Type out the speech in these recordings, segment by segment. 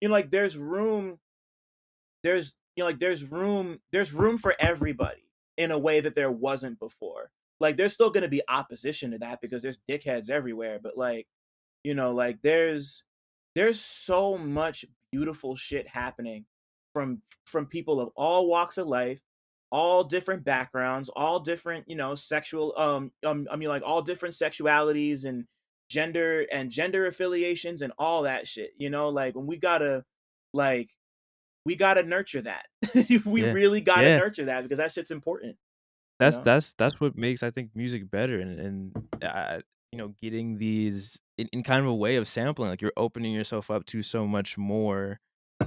like there's room for everybody in a way that there wasn't before. Like there's still going to be opposition to that because there's dickheads everywhere, but like, like there's so much beautiful shit happening from people of all walks of life, all different backgrounds, all different, sexual I mean like all different sexualities and gender affiliations and all that shit, like when like we gotta nurture that. We Yeah. really gotta Yeah. nurture that because that shit's important, you That's know? that's that's what makes, I think, music better, getting these in kind of a way of sampling, like, you're opening yourself up to so much more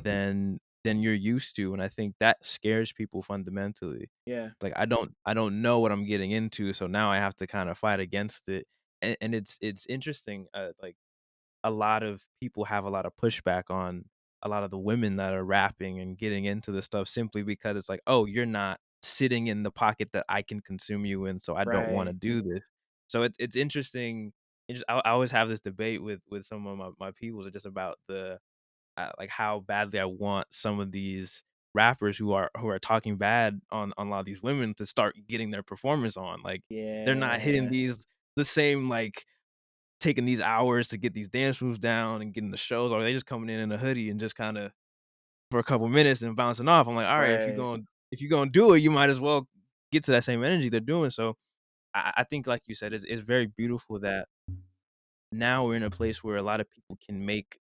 than you're used to, and I think that scares people fundamentally. Yeah. Like, I don't know what I'm getting into, so now I have to kinda fight against it, and it's interesting, like, a lot of people have a lot of pushback on a lot of the women that are rapping and getting into this stuff simply because it's like, "Oh, you're not sitting in the pocket that I can consume you in, so I don't wanna Right. do this." So it's interesting. I always have this debate with some of my peoples just about like, how badly I want some of these rappers who are talking bad on a lot of these women to start getting their performance on. Like, they're not hitting Yeah. these the same, like, taking these hours to get these dance moves down and getting the shows, or they just coming in a hoodie and just kinda for a couple minutes and bouncing off. I'm like, "Alright, Right. if you gonna do it, you might as well get to that same energy they're doing." So, I think like you said, it's very beautiful that now we're in a place where a lot of people can make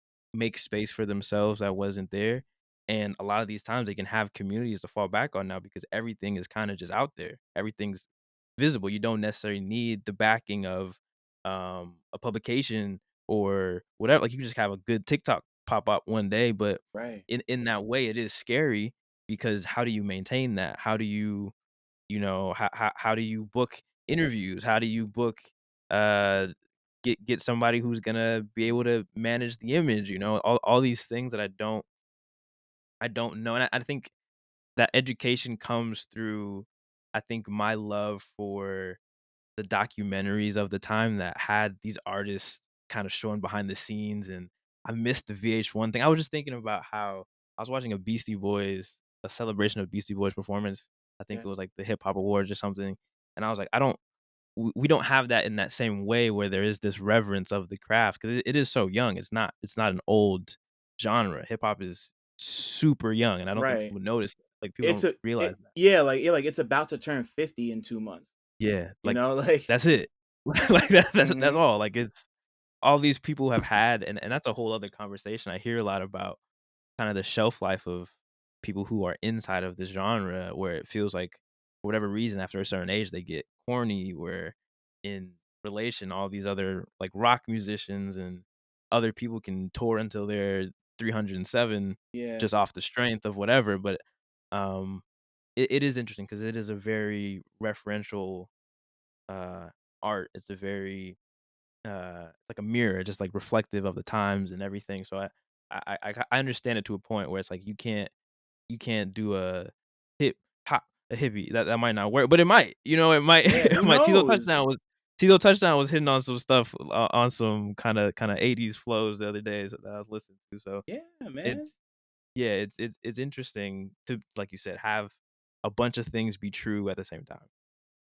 space for themselves that wasn't there, and a lot of these times they can have communities to fall back on now because everything is kinda just out there. Everything's visible. You don't necessarily need the backing of, a publication or whatever. Like, you can just have a good TikTok pop up one day, but Right. in that way, it is scary because how do you maintain that? How do you, how do you book interviews? How do you book, uh get somebody who's gonna be able to manage the image, all these things that I don't know, and I think that education comes through, I think, my love for the documentaries of the time that had these artists kinda showing behind the scenes, and I missed the VH1 thing. I was just thinking about how I was watching a celebration of Beastie Boys performance. I think Yeah. it was, like, the Hip Hop Awards or something, and I was like, I don't we don't have that in that same way where there is this reverence of the craft because it is so young. It's not an old genre. Hip hop is super young, and I don't think Right. people notice that. Like, people It's don't a realize it that. yeah, like it's about to turn 50 in 2 months. Yeah, You like, know, like that's it. Like, that's mhm. all. Like, it's all these people have had, and that's a whole other conversation. I hear a lot about kinda the shelf life of people who are inside of this genre where it feels like, for whatever reason, after a certain age, they get corny, where in relation, all these other, like, rock musicians and other people can tour until they're 307 Yeah. just off the strength of whatever, but, um, it is interesting because it is a very referential, uh, art. It's a very like a mirror, just like reflective of the times and everything. So I understand it to a point where it's like you can't do hip a hippie that might not work, but it might. It might. Yeah, It who might. knows? Tito Touchdown was hitting on some stuff on some kind of 80s flows the other days that I was listening to. So Yeah, man. it's yeah, it's interesting to, like you said, have a bunch of things be true at the same time,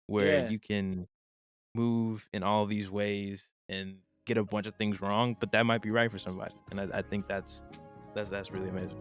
where Yeah. you can move in all these ways and get a bunch of things wrong, but that might be right for somebody, and I think that's really amazing.